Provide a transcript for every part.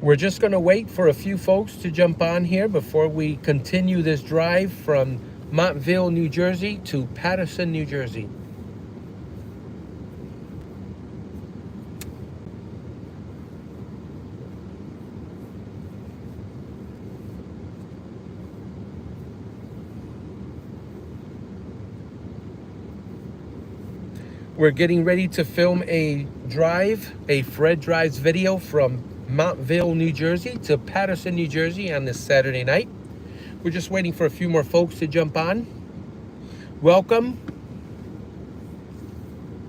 We're just going to wait for a few folks to jump on here before we continue this drive from Montville, New Jersey to Paterson, New Jersey. We're getting ready to film a Fred Drives video from Montville, New Jersey to Paterson, New Jersey on this Saturday night. We're just waiting for a few more folks to jump on. Welcome.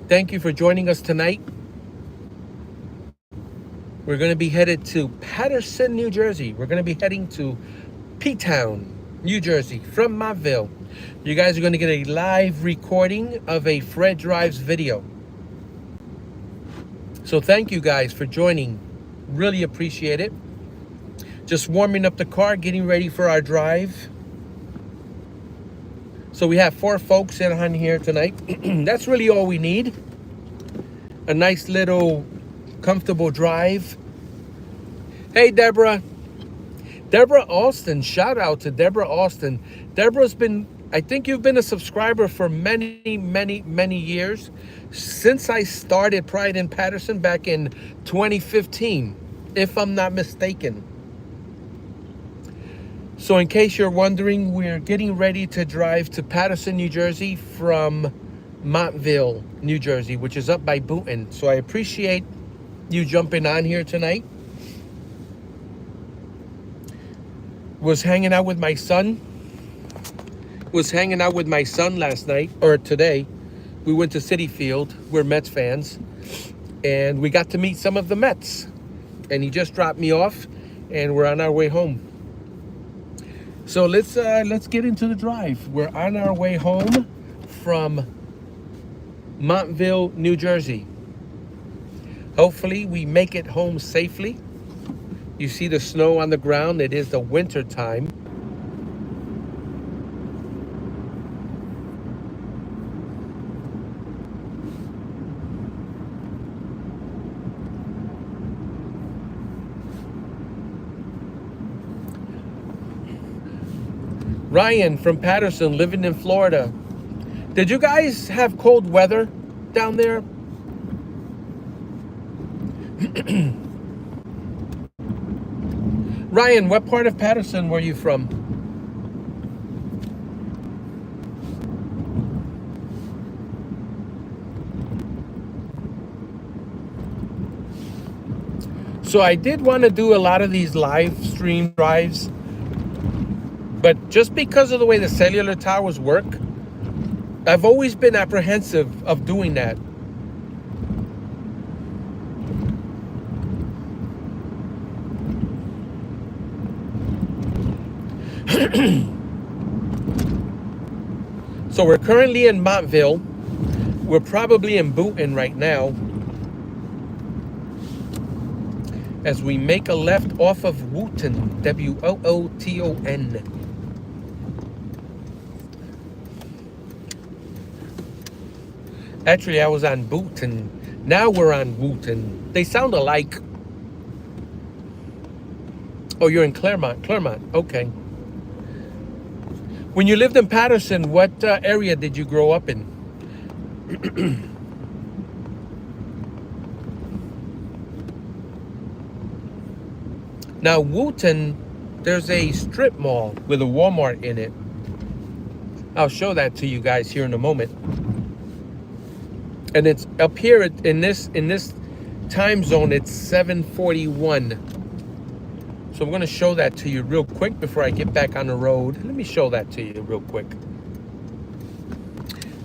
Thank you for joining us tonight. We're going to be headed to Paterson, New Jersey. We're going to be heading to P-Town, New Jersey from Montville. You guys are going to get a live recording of a Fred Drives video. So thank you guys for joining. Really appreciate it. Just warming up the car, getting ready for our drive. So we have 4 folks in on here tonight. That's really all we need. A nice little comfortable drive. Hey, Deborah. Deborah Austin. Shout out to Deborah Austin. Deborah's been, I think you've been a subscriber for many, many, many years. Since I started Pride in Paterson back in 2015, if I'm not mistaken. So in case you're wondering, we're getting ready to drive to Paterson, New Jersey from Montville, New Jersey, which is up by Boonton. So I appreciate you jumping on here tonight. Was hanging out with my son last night, or today. We went to Citi Field. We're Mets fans, and we got to meet some of the Mets. And he just dropped me off, and we're on our way home. So let's get into the drive. We're on our way home from Montville, New Jersey. Hopefully we make it home safely. You see the snow on the ground. It is the winter time. Ryan from Paterson, living in Florida. Did you guys have cold weather down there? Ryan, what part of Paterson were you from? So I did want to do a lot of these live stream drives, but just because of the way the cellular towers work, I've always been apprehensive of doing that. So we're currently in Montville. We're probably in Boonton right now, as we make a left off of Wootton, W-O-O-T-O-N. Actually, I was on Boonton. Now we're on Wootton. They sound alike. Oh, you're in Claremont. Claremont, okay. When you lived in Paterson, what area did you grow up in? Now, Wootton, there's a strip mall with a Walmart in it. I'll show that to you guys here in a moment. And it's up here in this time zone, it's 7:41. So I'm going to show that to you real quick before I get back on the road. Let me show that to you real quick.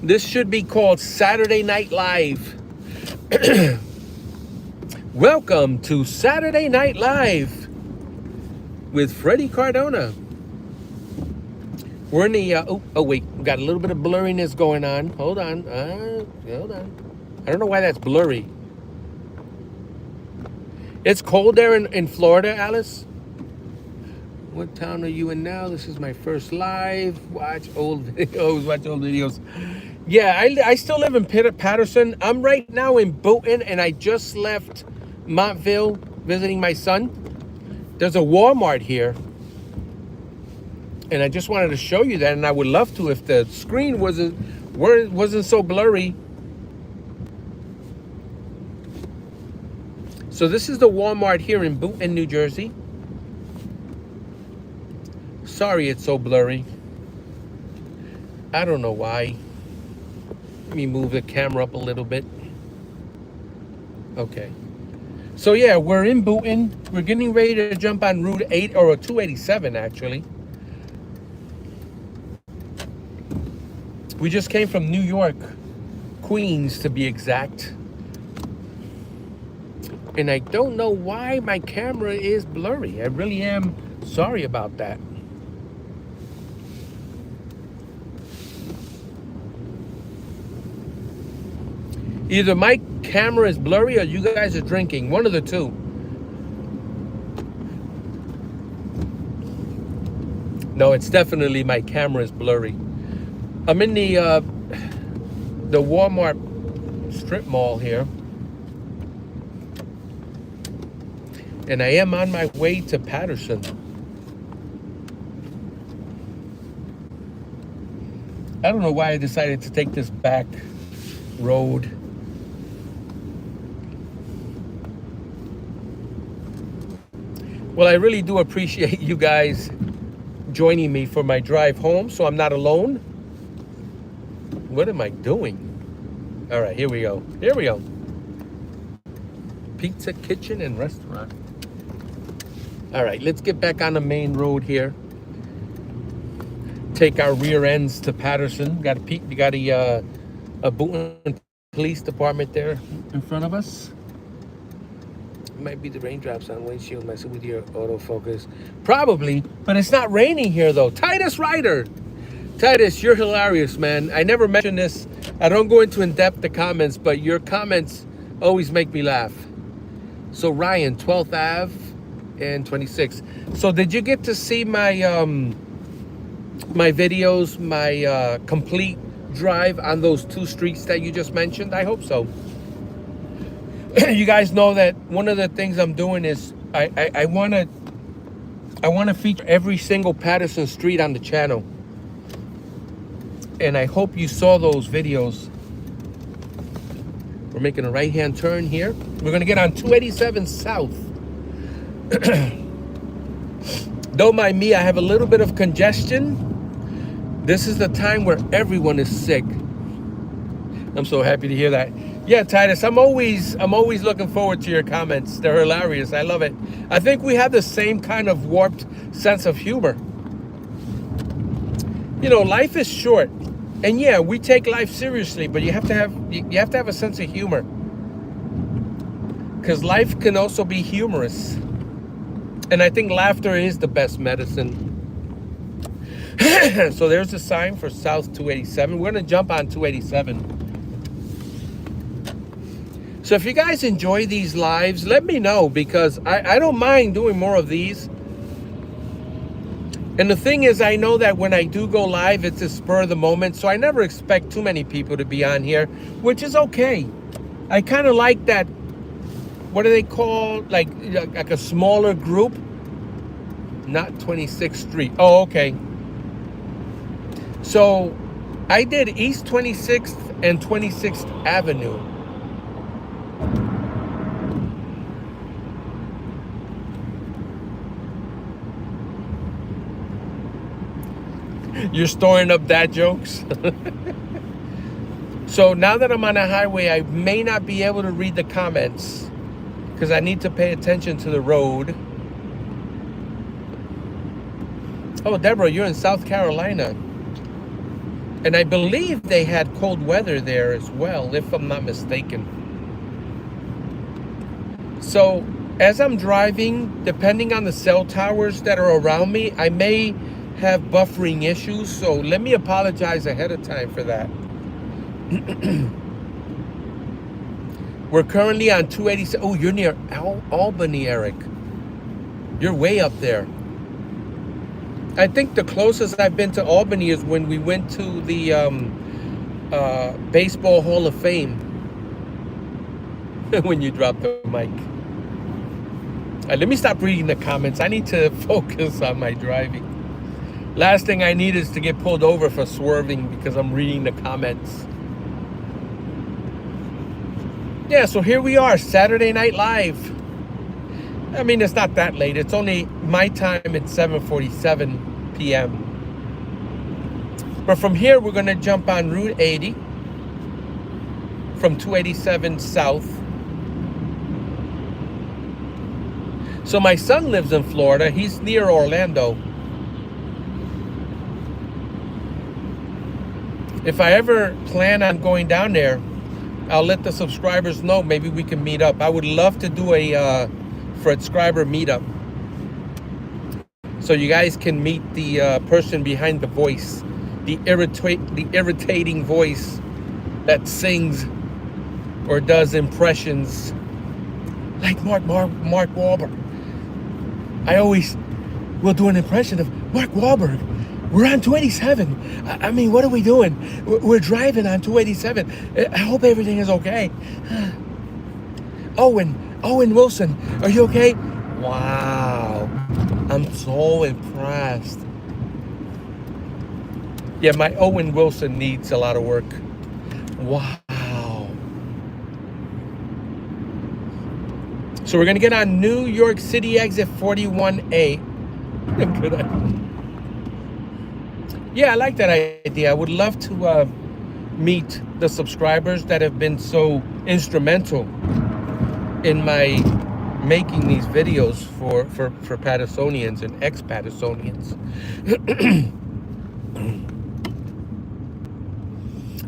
This should be called Saturday Night Live. Welcome to Saturday Night Live with Freddie Cardona. We're in the, oh wait, we got a little bit of blurriness going on. Hold on, hold on. I don't know why that's blurry. It's cold there in Florida, Alice? What town are you in now? This is my first live. Watch old videos, watch old videos. Yeah, I still live in Paterson. I'm right now in Boonton, and I just left Montville visiting my son. There's a Walmart here. And I just wanted to show you that, and I would love to if the screen wasn't so blurry. So this is the Walmart here in Boonton, New Jersey. Sorry it's so blurry. I don't know why. Let me move the camera up a little bit. Okay. So yeah, we're in Boonton. We're getting ready to jump on Route 8 or 287 actually. We just came from New York, Queens to be exact. And I don't know why my camera is blurry. I really am sorry about that. Either my camera is blurry or you guys are drinking. One of the two. No, it's definitely my camera is blurry. I'm in the Walmart strip mall here. And I am on my way to Paterson. I don't know why I decided to take this back road. Well, I really do appreciate you guys joining me for my drive home, so I'm not alone. What am I doing? All right, here we go. Here we go. Pizza kitchen and restaurant. All right, let's get back on the main road here. Take our rear ends to Paterson. Got a Boonton police department there in front of us. Might be the raindrops on windshield messing with your autofocus. Probably, but it's not raining here though. Titus Ryder. Titus, you're hilarious, man. I never mentioned this. I don't go into in-depth the comments, but your comments always make me laugh. So Ryan, 12th Ave and 26. So did you get to see my my videos, my complete drive on those two streets that you just mentioned? I hope so. You guys know that one of the things I'm doing is I want to feature every single Paterson street on the channel. And I hope you saw those videos. We're making a right-hand turn here. We're going to get on 287 South. Don't mind me, I have a little bit of congestion. This is the time where everyone is sick. I'm so happy to hear that. Yeah, Titus, I'm always looking forward to your comments. They're hilarious. I love it. I think we have the same kind of warped sense of humor. You know, life is short. And yeah, we take life seriously, but you have to have a sense of humor. Because life can also be humorous. And I think laughter is the best medicine. So there's a sign for South 287. We're going to jump on 287. So if you guys enjoy these lives, let me know, because I don't mind doing more of these. And the thing is, I know that when I do go live, it's a spur of the moment. So I never expect too many people to be on here, which is okay. I kind of like that. What do they call, like a smaller group? Not 26th Street. Oh, okay. So I did East 26th and 26th Avenue. You're storing up dad jokes? So now that I'm on a highway, I may not be able to read the comments because I need to pay attention to the road. Oh, Deborah, you're in South Carolina. And I believe they had cold weather there as well, if I'm not mistaken. So as I'm driving, depending on the cell towers that are around me, I may have buffering issues, so let me apologize ahead of time for that. We're currently on 287. Oh, you're near Albany, Eric. You're way up there. I think the closest I've been to Albany is when we went to the Baseball Hall of Fame. When you dropped the mic. Let me stop reading the comments. I need to focus on my driving. Last thing I need is to get pulled over for swerving because I'm reading the comments. Yeah, so here we are, Saturday Night Live. I mean, it's not that late. It's only my time at 7:47 p.m. But from here, we're going to jump on Route 80 from 287 south. So my son lives in Florida. He's near Orlando. If I ever plan on going down there, I'll let the subscribers know. Maybe we can meet up. I would love to do a subscriber meetup, so you guys can meet the person behind the voice, the irritating voice that sings or does impressions like Mark Wahlberg. I always will do an impression of Mark Wahlberg. We're on 287. I mean, what are we doing? We're driving on 287. I hope everything is okay. Owen Wilson, are you okay? Wow, I'm so impressed. Yeah, my Owen Wilson needs a lot of work. Wow. So we're gonna get on New York City exit 41A. Good idea. Yeah, I like that idea. I would love to meet the subscribers that have been so instrumental in my making these videos for Patersonians and ex-Patersonians.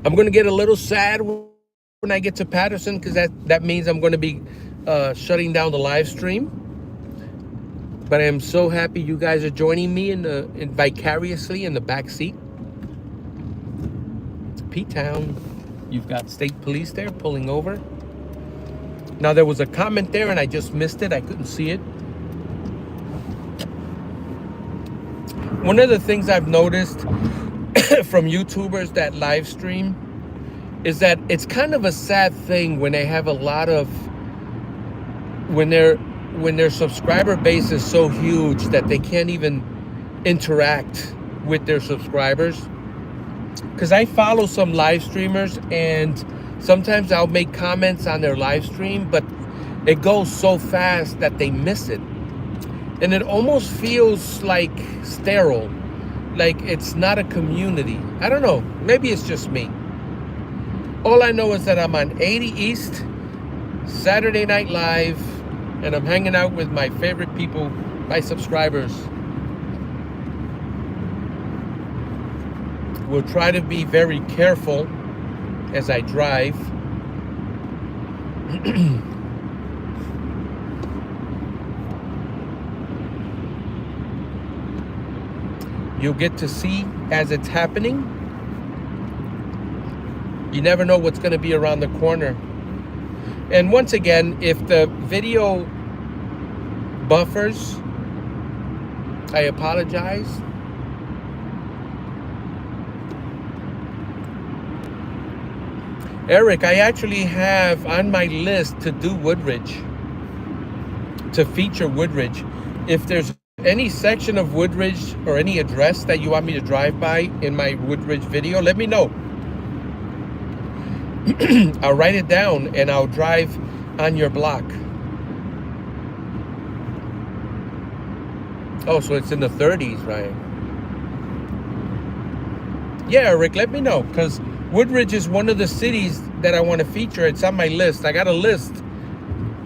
I'm going to get a little sad when I get to Paterson, because that means I'm going to be shutting down the live stream. But I am so happy you guys are joining me vicariously in the back seat. P-Town. You've got state police there pulling over. Now there was a comment there and I just missed it. I couldn't see it. One of the things I've noticed from YouTubers that live stream is that it's kind of a sad thing when they have a lot of, when their subscriber base is so huge that they can't even interact with their subscribers. Because I follow some live streamers and sometimes I'll make comments on their live stream, but it goes so fast that they miss it. And it almost feels like sterile, like it's not a community. I don't know, maybe it's just me. All I know is that I'm on 80 East, Saturday Night Live, and I'm hanging out with my favorite people, my subscribers. We'll try to be very careful as I drive. You'll get to see as it's happening. You never know what's going to be around the corner. And once again, if the video buffers, I apologize. Eric, I actually have on my list to do Woodridge, to feature Woodridge. If there's any section of Woodridge or any address that you want me to drive by in my Woodridge video, let me know. I'll write it down and I'll drive on your block. Oh, so it's in the 30s, right? Yeah, Eric, let me know, because Woodridge is one of the cities that I want to feature. It's on my list. I got a list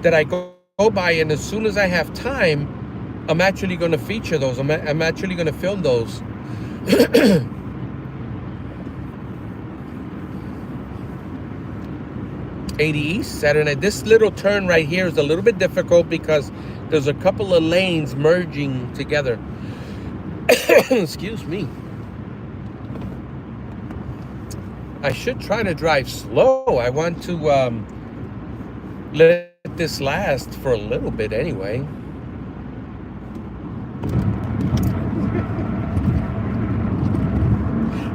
that I go by, and as soon as I have time, I'm actually going to feature those. I'm actually going to film those. 80 East, Saturday night. This little turn right here is a little bit difficult because there's a couple of lanes merging together. Excuse me. I should try to drive slow. I want to let this last for a little bit anyway.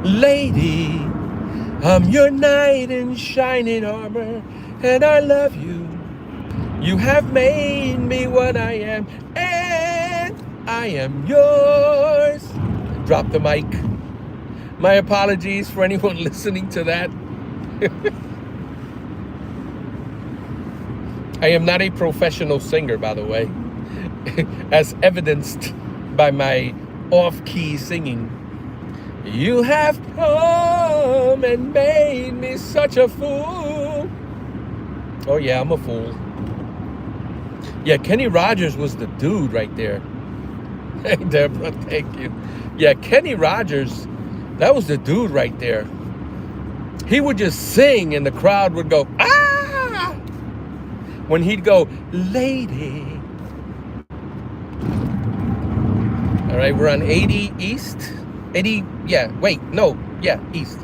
Lady, I'm your knight in shining armor, and I love you. You have made me what I am, and I am yours. Drop the mic. My apologies for anyone listening to that. I am not a professional singer, by the way, as evidenced by my off-key singing. You have come and made me such a fool. Oh yeah, I'm a fool. Yeah, Kenny Rogers was the dude right there. Hey, Deborah, thank you. Yeah, Kenny Rogers, that was the dude right there. He would just sing and the crowd would go, ah! When he'd go, lady. All right, we're on 80 East. 80, yeah, wait, no, yeah, East.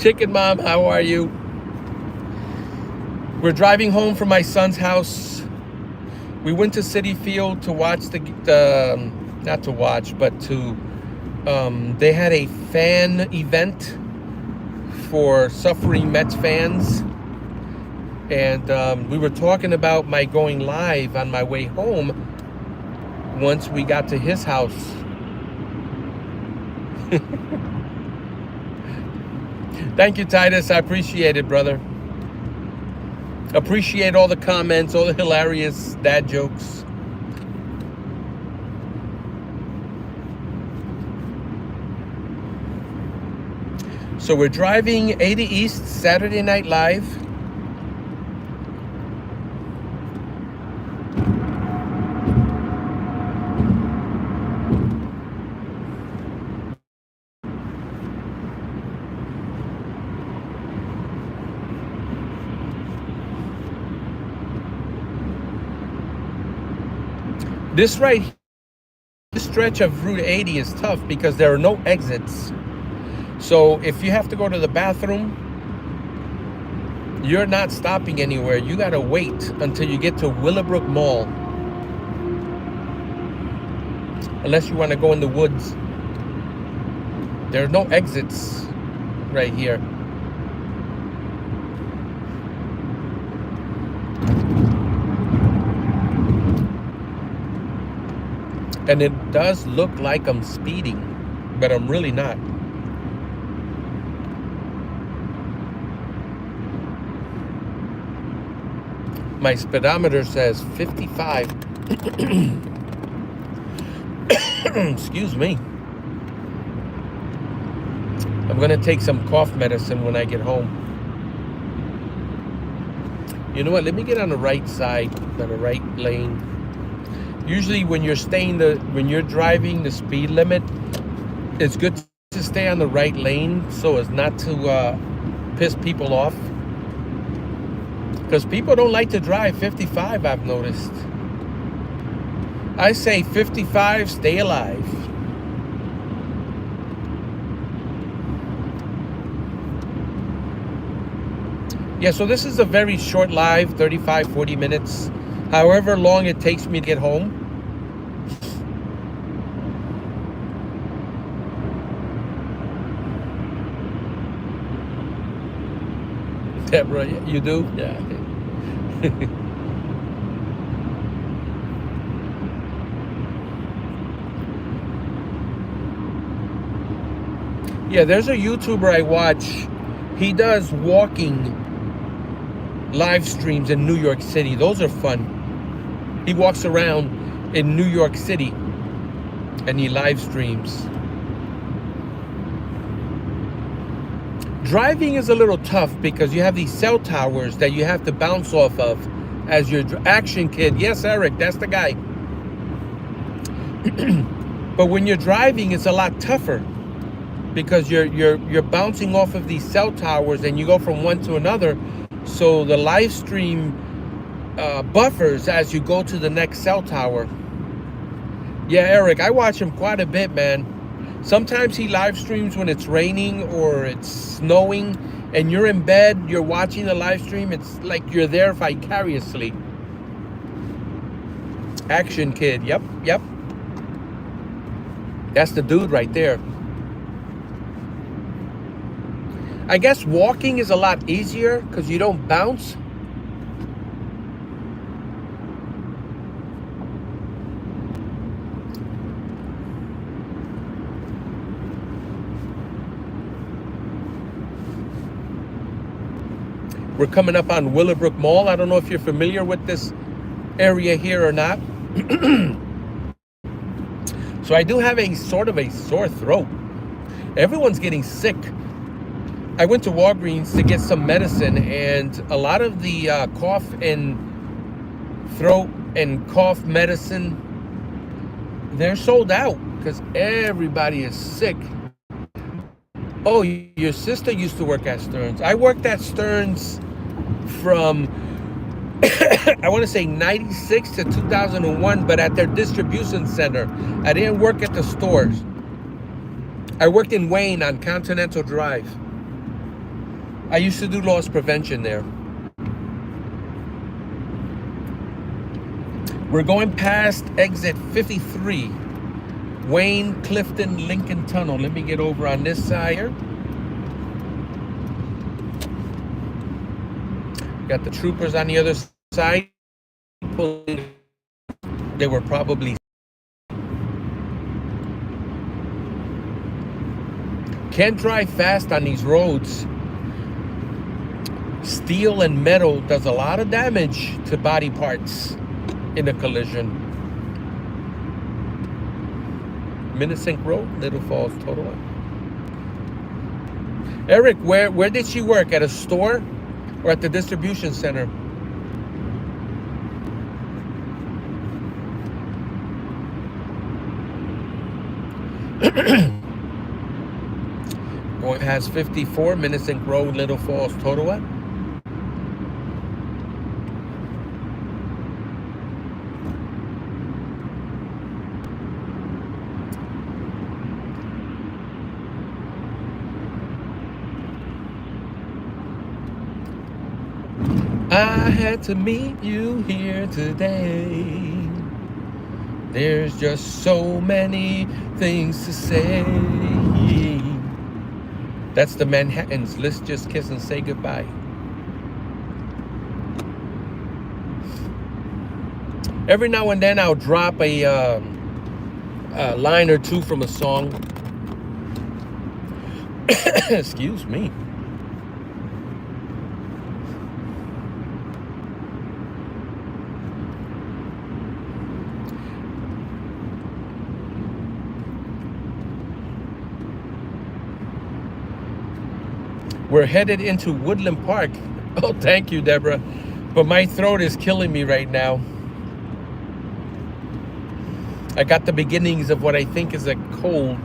Chicken Mom, how are you? We're driving home from my son's house. We went to City Field to watch not to watch, but to, they had a fan event for suffering Mets fans. And we were talking about my going live on my way home once we got to his house. Thank you, Titus. I appreciate it, brother. Appreciate all the comments, all the hilarious dad jokes. So we're driving 80 East, Saturday Night Live. This stretch of Route 80 is tough because there are no exits. So if you have to go to the bathroom, you're not stopping anywhere. You gotta wait until you get to Willowbrook Mall. Unless you want to go in the woods. There are no exits right here. And it does look like I'm speeding, but I'm really not. My speedometer says 55. Excuse me. I'm gonna take some cough medicine when I get home. You know what? Let me get on the right side, on the right lane. Usually when you're driving the speed limit, it's good to stay on the right lane so as not to piss people off. Because people don't like to drive 55, I've noticed. I say 55, stay alive. Yeah, so this is a very short live, 35, 40 minutes. However long it takes me to get home. Deborah, you do? Yeah. Yeah, there's a YouTuber I watch. He does walking live streams in New York City. Those are fun. He walks around in New York City and he live streams. Driving is a little tough because you have these cell towers that you have to bounce off of as your action kid. Yes, Eric, that's the guy. But when you're driving, it's a lot tougher because you're bouncing off of these cell towers and you go from one to another. So the live stream buffers as you go to the next cell tower. Yeah, Eric, I watch him quite a bit, man. Sometimes he live streams when it's raining or it's snowing and you're in bed, you're watching the live stream. It's like you're there vicariously. Action Kid. Yep, yep. That's the dude right there. I guess walking is a lot easier because you don't bounce. We're coming up on Willowbrook Mall. I don't know if you're familiar with this area here or not. So I do have a sort of a sore throat. Everyone's getting sick. I went to Walgreens to get some medicine, and a lot of the cough and throat and cough medicine, they're sold out because everybody is sick. Oh, your sister used to work at Stearns. I worked at Stearns from I want to say 96 to 2001, but at their distribution center. I didn't work at the stores. I worked in Wayne on Continental Drive. I used to do loss prevention there. We're going past exit 53, Wayne, Clifton, Lincoln Tunnel. Let me get over on this side here. Got the troopers on the other side. They were probably... Can't drive fast on these roads. Steel and metal does a lot of damage to body parts in a collision. Minnesink Road, Little Falls, Total. Eric, where did she work? At a store or at the distribution center? Going past 54, Minnesink Road, Little Falls, Totowa. I had to meet you here today. There's just so many things to say. That's the Manhattans. Let's just kiss and say goodbye. Every now and then I'll drop a line or two from a song. Excuse me. We're headed into Woodland Park. Oh, thank you, Deborah. But my throat is killing me right now. I got the beginnings of what I think is a cold.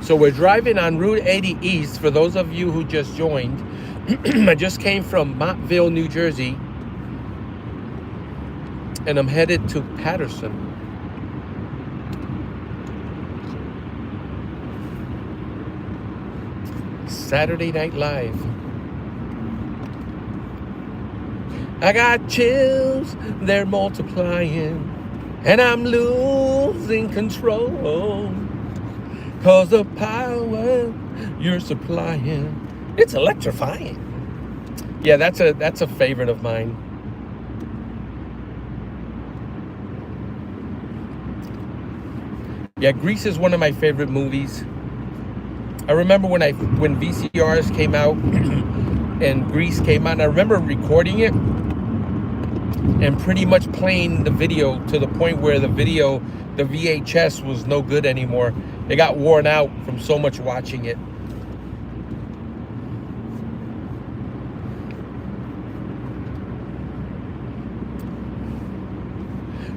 So we're driving on Route 80 East, for those of you who just joined. I just came from Montville, New Jersey, and I'm headed to Paterson. Saturday Night Live. I got chills, they're multiplying, and I'm losing control. 'Cause the power you're supplying, it's electrifying. Yeah, that's a favorite of mine. Yeah, Grease is one of my favorite movies. I remember when VCRs came out and Grease came out, I remember recording it and pretty much playing the video to the point where the VHS was no good anymore. It got worn out from so much watching it.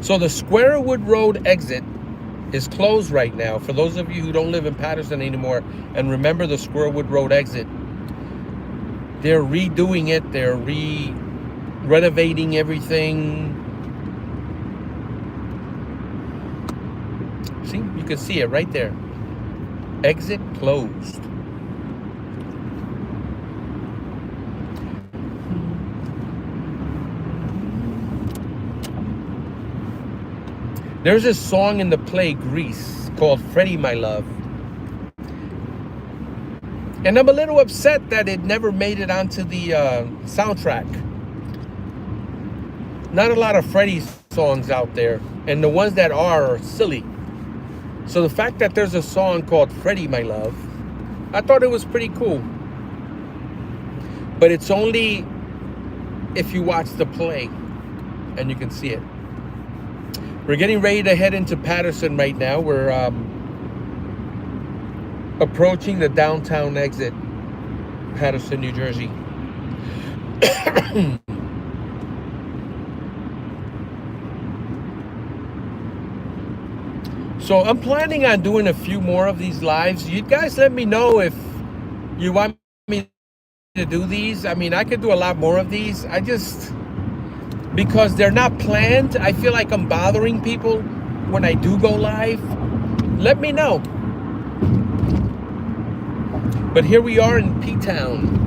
So the Squarewood Road exit is closed right now. For those of you who don't live in Paterson anymore and remember the Squarewood Road exit, they're redoing it. They're renovating everything. See, you can see it right there. Exit closed. There's a song in the play Grease called Freddie My Love. And I'm a little upset that it never made it onto the soundtrack. Not a lot of Freddie songs out there. And the ones that are silly. So the fact that there's a song called Freddie My Love, I thought it was pretty cool. But it's only if you watch the play and you can see it. We're getting ready to head into Paterson right now. We're approaching the downtown exit, Paterson, New Jersey. So I'm planning on doing a few more of these lives. You guys let me know if you want me to do these. I mean, I could do a lot more of these. Because they're not planned, I feel like I'm bothering people when I do go live. Let me know. But here we are in P-Town,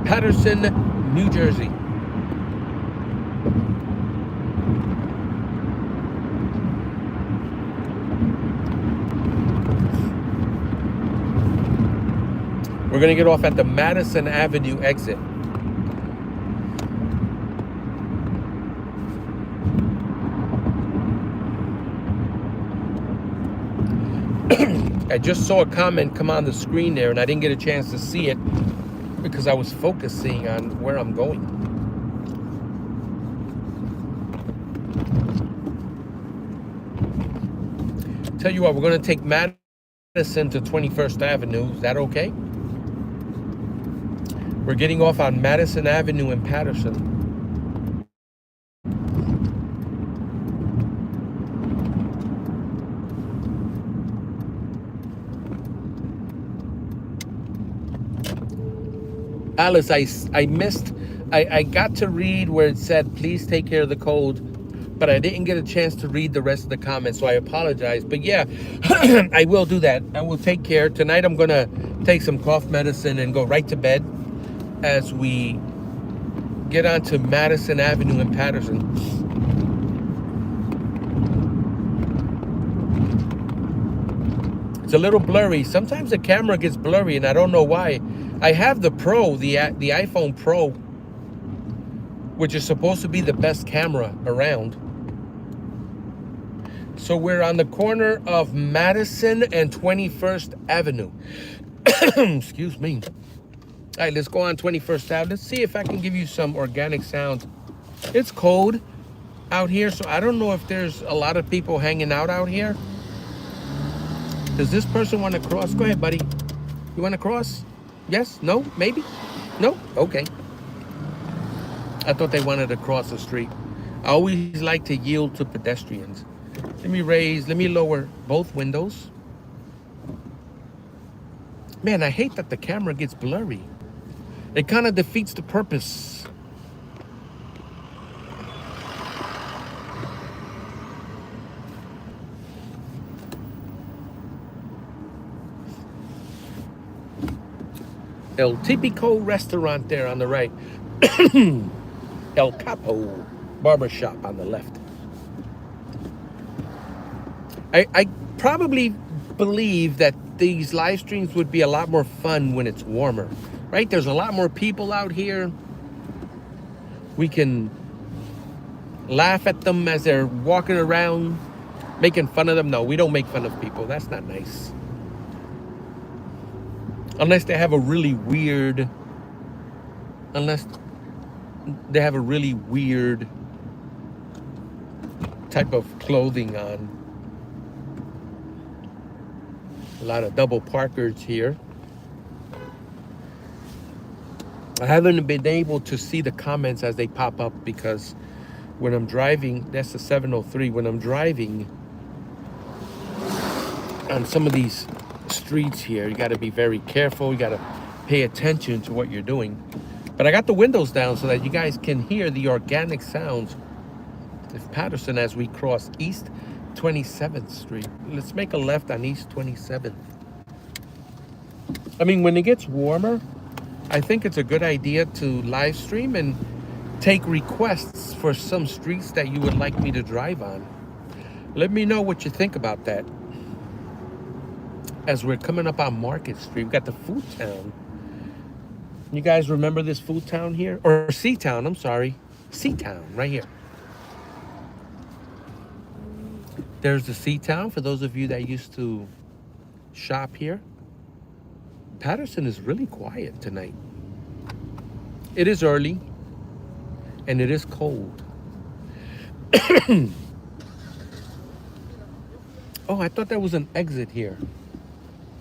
Paterson, New Jersey. We're gonna get off at the Madison Avenue exit. I just saw a comment come on the screen there and I didn't get a chance to see it because I was focusing on where I'm going. Tell you what, we're going to take Madison to 21st Avenue. Is that okay? We're getting off on Madison Avenue in Paterson. Alice, I got to read where it said, please take care of the cold, but I didn't get a chance to read the rest of the comments, so I apologize. But yeah, I will do that. I will take care. Tonight I'm going to take some cough medicine and go right to bed as we get onto Madison Avenue in Paterson. It's a little blurry. Sometimes the camera gets blurry and I don't know why. I have the Pro, the iPhone Pro, which is supposed to be the best camera around. So we're on the corner of Madison and 21st Avenue. Excuse me. All right, let's go on 21st Avenue. Let's see if I can give you some organic sound. It's cold out here, so I don't know if there's a lot of people hanging out here. Does this person want to cross? Go ahead, buddy. You want to cross? Yes? No? Maybe? No? Okay. I thought they wanted to cross the street. I always like to yield to pedestrians. Let me lower both windows. Man, I hate that the camera gets blurry. It kind of defeats the purpose. El Tipico restaurant there on the right. El Capo barbershop on the left. I probably believe that these live streams would be a lot more fun when it's warmer, right? There's a lot more people out here. We can laugh at them as they're walking around, making fun of them. No, we don't make fun of people. That's not nice. Unless they have a really weird type of clothing on. A lot of double parkers here. I haven't been able to see the comments as they pop up because when I'm driving, that's the 703. When I'm driving on some of these streets here, you got to be very careful. You got to pay attention to what you're doing. But I got the windows down so that you guys can hear the organic sounds of Paterson as we cross East 27th Street. Let's make a left on East 27th. I mean, when it gets warmer, I think it's a good idea to live stream and take requests for some streets that you would like me to drive on. Let me know what you think about that. As we're coming up on Market Street, we've got the Food Town. You guys remember this Food Town here? Or Sea Town, I'm sorry. Sea Town, right here. There's the Sea Town, for those of you that used to shop here. Paterson is really quiet tonight. It is early, and it is cold. Oh, I thought there was an exit here.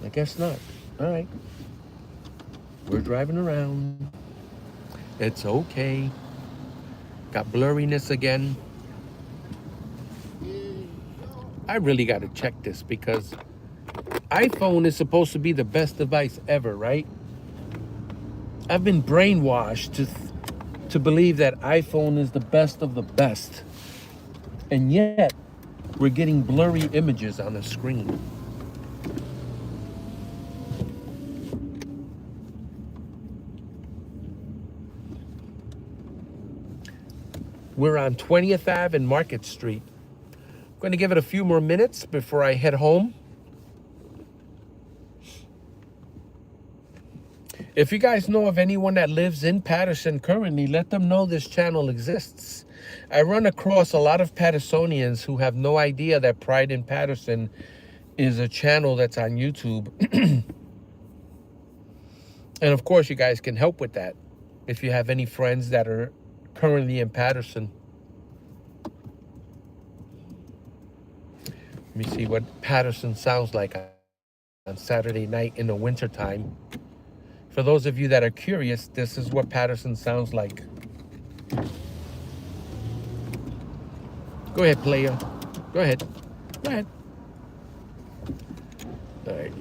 I guess not. All right. We're driving around. It's okay. Got blurriness again. I really got to check this because iPhone is supposed to be the best device ever, right? I've been brainwashed to believe that iPhone is the best of the best. And yet, we're getting blurry images on the screen. We're on 20th Ave and Market Street. I'm going to give it a few more minutes before I head home. If you guys know of anyone that lives in Paterson currently, let them know this channel exists. I run across a lot of Patersonians who have no idea that Pride in Paterson is a channel that's on YouTube. And of course, you guys can help with that if you have any friends that are currently in Paterson. Let me see what Paterson sounds like on Saturday night in the wintertime. For those of you that are curious, this is what Paterson sounds like. Go ahead, player. Go ahead. Go ahead. All right.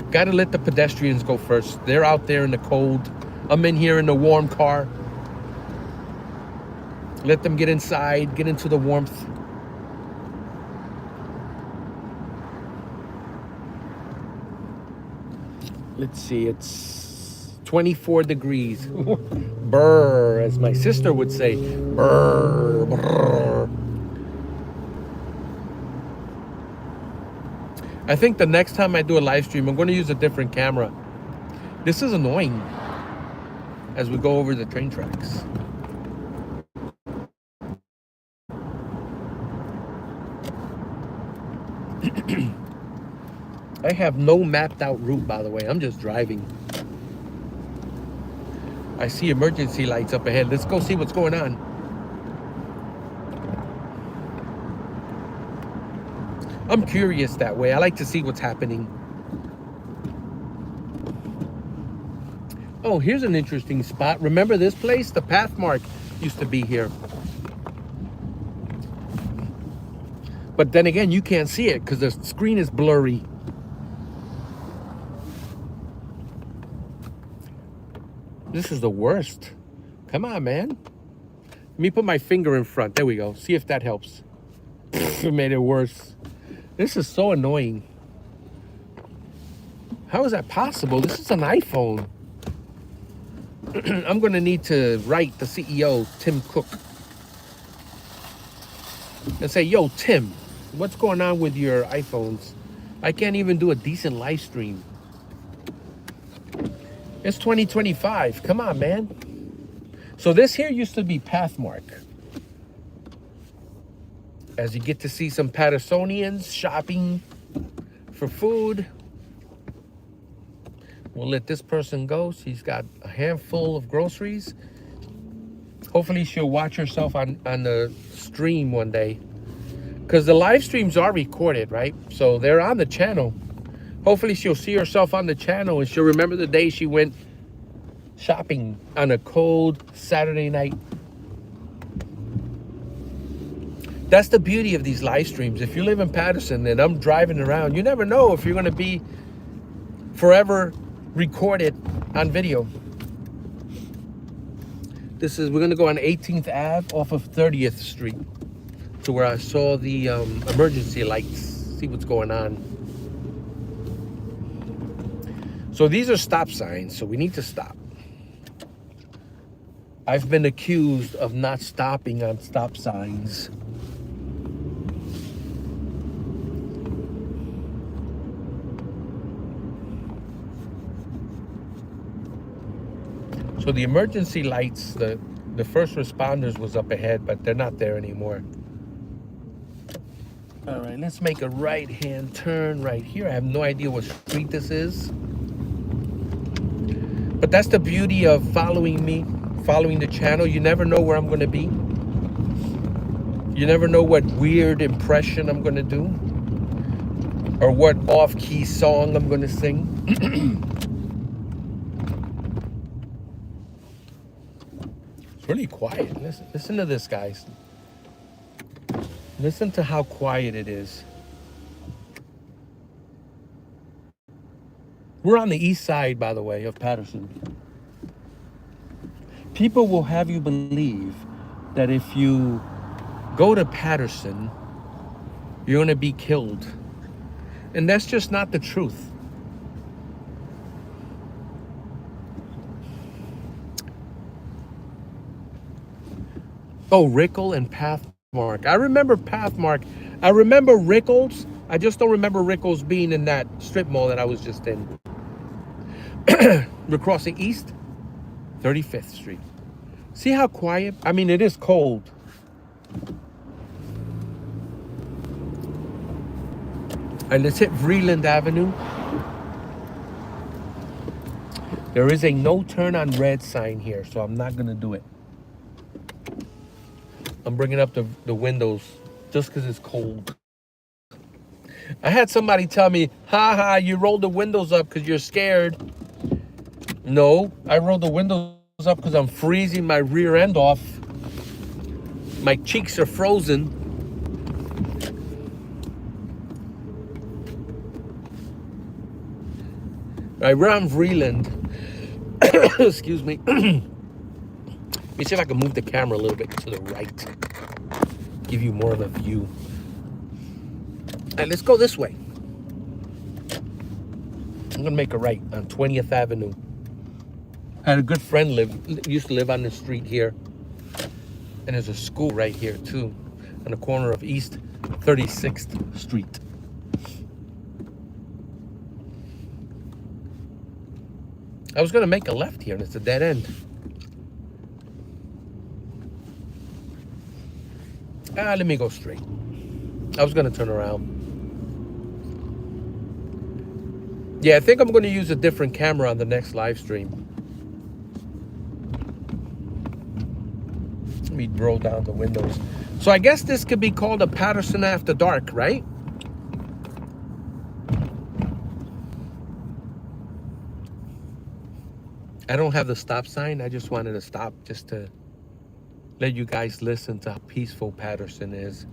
Got to let the pedestrians go first. They're out there in the cold. I'm in here in the warm car. Let them get inside, get into the warmth. Let's see, it's 24 degrees. Brr, as my sister would say. Brr, brr. I think the next time I do a live stream, I'm going to use a different camera. This is annoying as we go over the train tracks. I have no mapped out route, by the way. I'm just driving. I see emergency lights up ahead. Let's go see what's going on. I'm curious that way. I like to see what's happening. Oh, here's an interesting spot. Remember this place? The Pathmark used to be here. But then again, you can't see it because the screen is blurry. This is the worst. Come on, man. Let me put my finger in front. There we go. See if that helps. It made it worse. This is so annoying. How is that possible? This is an iPhone. I'm going to need to write the CEO, Tim Cook, and say, yo, Tim, what's going on with your iPhones? I can't even do a decent live stream. It's 2025. Come on, man. So this here used to be Pathmark. As you get to see some Patersonians shopping for food. We'll let this person go. She's got a handful of groceries. Hopefully she'll watch herself on the stream one day. Because the live streams are recorded, right? So they're on the channel. Hopefully she'll see herself on the channel and she'll remember the day she went shopping on a cold Saturday night. That's the beauty of these live streams. If you live in Paterson and I'm driving around, you never know if you're going to be forever recorded on video. We're going to go on 18th Ave off of 30th Street to where I saw the emergency lights, see what's going on. So these are stop signs, so we need to stop. I've been accused of not stopping on stop signs. So the emergency lights, the first responders was up ahead, but they're not there anymore. All right, let's make a right-hand turn right here. I have no idea what street this is. But that's the beauty of following me, following the channel. You never know where I'm going to be. You never know what weird impression I'm going to do or what off-key song I'm going to sing. It's really quiet. Listen to this, guys. Listen to how quiet it is. We're on the east side, by the way, of Paterson. People will have you believe that if you go to Paterson, you're going to be killed. And that's just not the truth. Oh, Rickle and Pathmark. I remember Pathmark. I remember Rickles. I just don't remember Rickles being in that strip mall that I was just in. We're crossing East 35th Street. See how quiet? I mean, it is cold. And let's hit Vreeland Avenue. There is a no turn on red sign here, so I'm not going to do it. I'm bringing up the windows just because it's cold. I had somebody tell me, ha, you rolled the windows up because you're scared. No, I rolled the windows up because I'm freezing my rear end off. My cheeks are frozen. All right, we're on Vreeland. Excuse me. Let me see if I can move the camera a little bit to the right. Give you more of a view. All right, let's go this way. I'm gonna make a right on 20th Avenue. I had a good friend used to live on the street here. And there's a school right here too, on the corner of East 36th Street. I was gonna make a left here and it's a dead end. Let me go straight. I was gonna turn around. Yeah, I think I'm gonna use a different camera on the next live stream. Let me roll down the windows. So I guess this could be called a Paterson After Dark, right? I don't have the stop sign. I just wanted to stop just to let you guys listen to how peaceful Paterson is.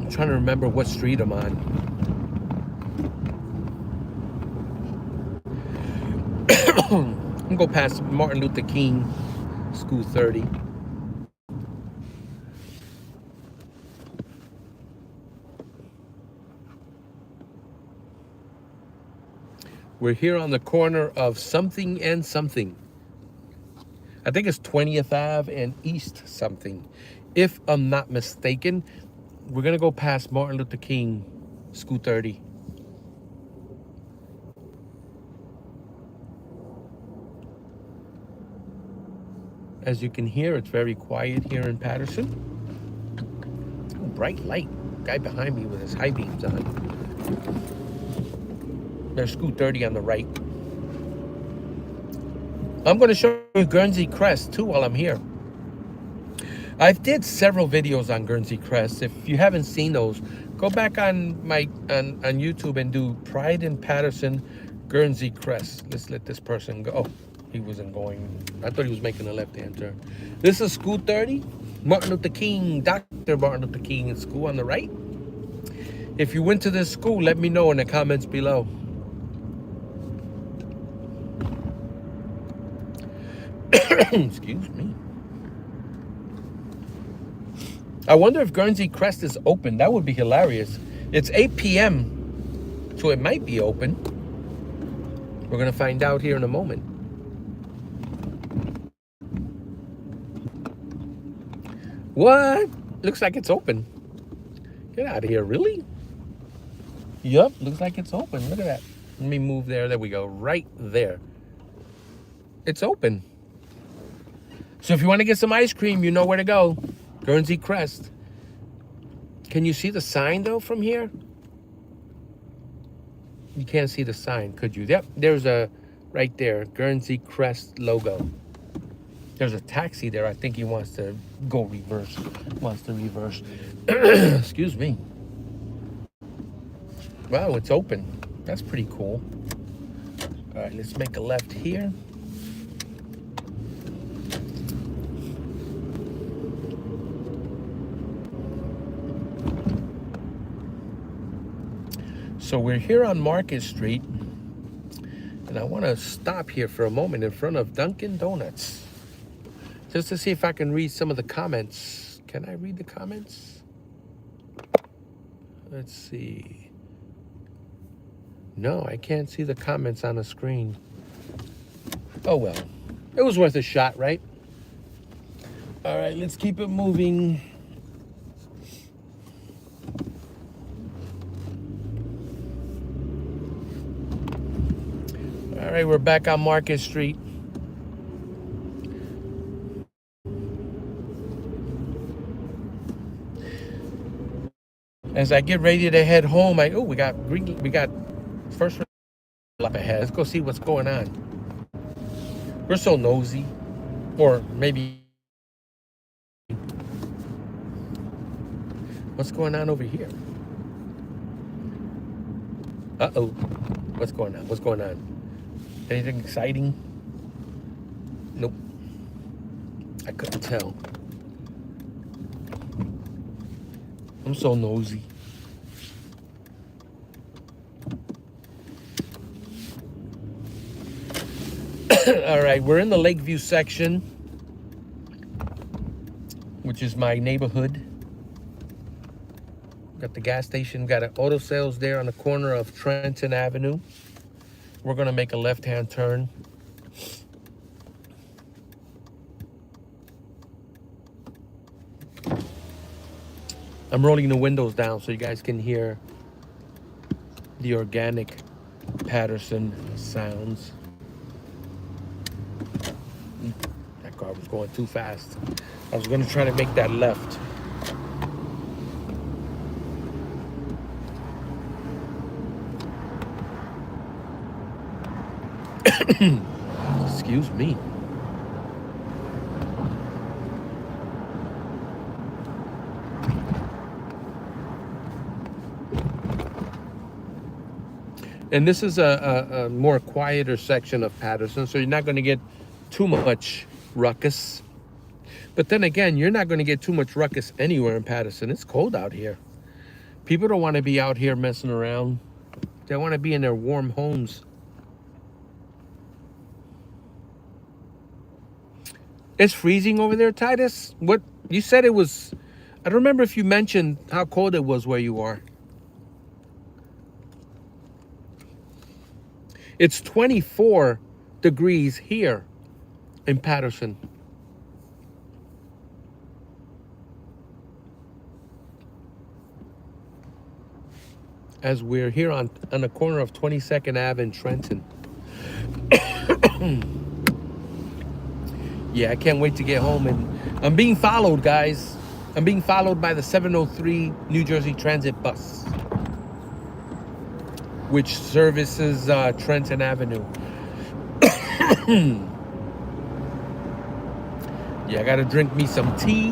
I'm trying to remember what street I'm on. I'm gonna go past Martin Luther King School 30. We're here on the corner of something and something. I think it's 20th Ave and East something. If I'm not mistaken, we're gonna go past Martin Luther King School 30. As you can hear, it's very quiet here in Paterson. Ooh, bright light. Guy behind me with his high beams on. There's School 30 on the right. I'm going to show you Guernsey Crest too while I'm here. I've did several videos on Guernsey Crest. If you haven't seen those, go back on my on YouTube and do Pride in Paterson Guernsey Crest. Let's let this person go. Oh, he wasn't going. I thought he was making a left-hand turn. This is School 30, Martin Luther King, Dr. Martin Luther King School on the right. If you went to this school, let me know in the comments below. Excuse me. I wonder if Guernsey Crest is open. That would be hilarious. It's 8 p.m., so it might be open. We're going to find out here in a moment. What? Looks like it's open. Get out of here, really? Yup, looks like it's open. Look at that. Let me move there. There we go. Right there. It's open. So if you want to get some ice cream, you know where to go. Guernsey Crest. Can you see the sign, though, from here? You can't see the sign, could you? Yep, there's a, right there, Guernsey Crest logo. There's a taxi there. I think he wants to go reverse. Wants to reverse. Excuse me. Wow, it's open. That's pretty cool. All right, let's make a left here. So we're here on Market Street, and I want to stop here for a moment in front of Dunkin' Donuts, just to see if I can read some of the comments. Can I read the comments? Let's see. No, I can't see the comments on the screen. Oh well, it was worth a shot, right? All right, let's keep it moving. All right, we're back on Market Street. As I get ready to head home, we got first up ahead. Let's go see what's going on. We're so nosy, or maybe what's going on over here? Uh-oh, what's going on? What's going on? Anything exciting? Nope. I couldn't tell. I'm so nosy. All right, we're in the Lakeview section, which is my neighborhood. Got the gas station, got an auto sales there on the corner of Trenton Avenue. We're going to make a left-hand turn. I'm rolling the windows down so you guys can hear the organic Paterson sounds. That car was going too fast. I was going to try to make that left. Excuse me. And this is a more quieter section of Paterson, so you're not going to get too much ruckus. But then again, you're not going to get too much ruckus anywhere in Paterson. It's cold out here. People don't want to be out here messing around. They want to be in their warm homes. It's freezing over there, Titus? What? You said it was... I don't remember if you mentioned how cold it was where you are. It's 24 degrees here in Paterson. As we're here on the corner of 22nd Ave in Trenton. Yeah, I can't wait to get home. And I'm being followed, guys. I'm being followed by the 703 New Jersey Transit bus. which services Trenton Avenue. Yeah, I gotta drink me some tea.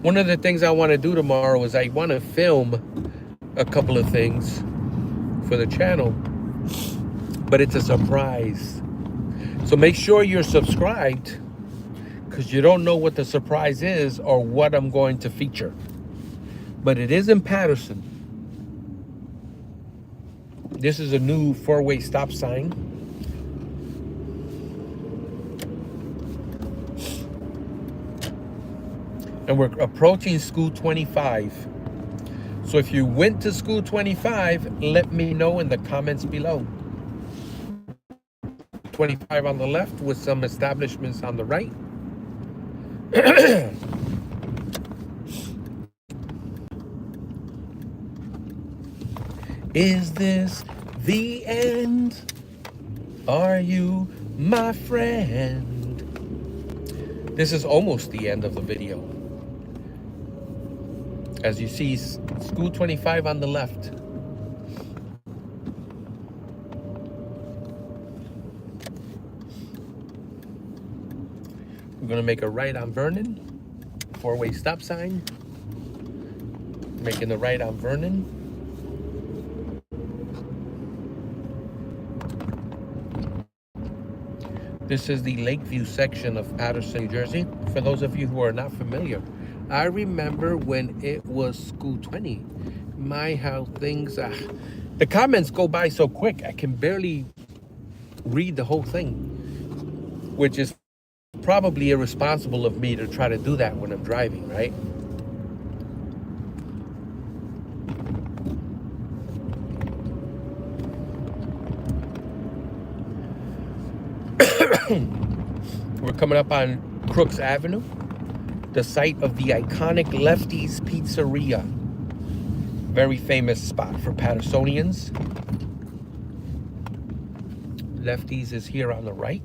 One of the things I want to do tomorrow is I want to film a couple of things for the channel, but it's a surprise. So make sure you're subscribed, because you don't know what the surprise is or what I'm going to feature. But it is in Paterson. This is a new four-way stop sign. And we're approaching School 25. So if you went to School 25, let me know in the comments below. 25 on the left with some establishments on the right. Is this the end? Are you my friend? This is almost the end of the video. As you see, School 25 on the left. We're gonna make a right on Vernon. Four-way stop sign. Making the right on Vernon. This is the Lakeview section of Paterson, New Jersey. For those of you who are not familiar, I remember when it was School 20. My, how things... the comments go by so quick, I can barely read the whole thing, which is probably irresponsible of me to try to do that when I'm driving, right? We're coming up on Crooks Avenue, the site of the iconic Lefty's Pizzeria. Very famous spot for Pattersonians. Lefty's is here on the right.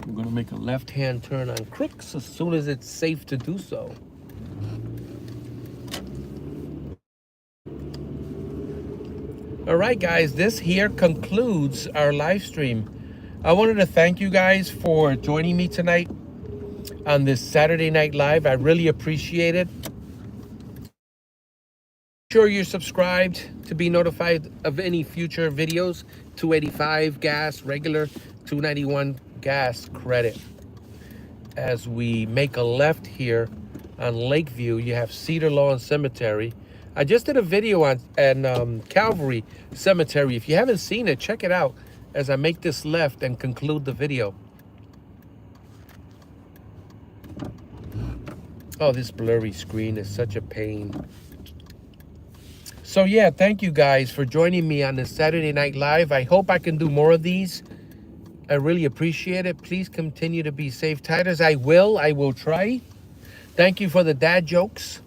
We're gonna make a left-hand turn on Crooks as soon as it's safe to do so. All right, guys, this here concludes our live stream. I wanted to thank you guys for joining me tonight on this Saturday Night Live. I really appreciate it. Make sure you're subscribed to be notified of any future videos. 285 gas, regular, 291 gas credit. As we make a left here on Lakeview, you have Cedar Lawn Cemetery. I just did a video on Calvary Cemetery. If you haven't seen it, check it out as I make this left and conclude the video. Oh, this blurry screen is such a pain. So yeah, thank you guys for joining me on this Saturday Night Live. I hope I can do more of these. I really appreciate it. Please continue to be safe, Titers. I will try. Thank you for the dad jokes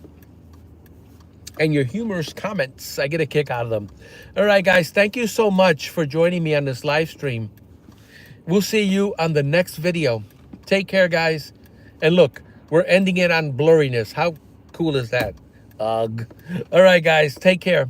and your humorous comments. I get a kick out of them. All right, guys, thank you so much for joining me on this live stream. We'll see you on the next video. Take care, guys. And look, we're ending it on blurriness. How cool is that? Ugh. All right, guys, take care.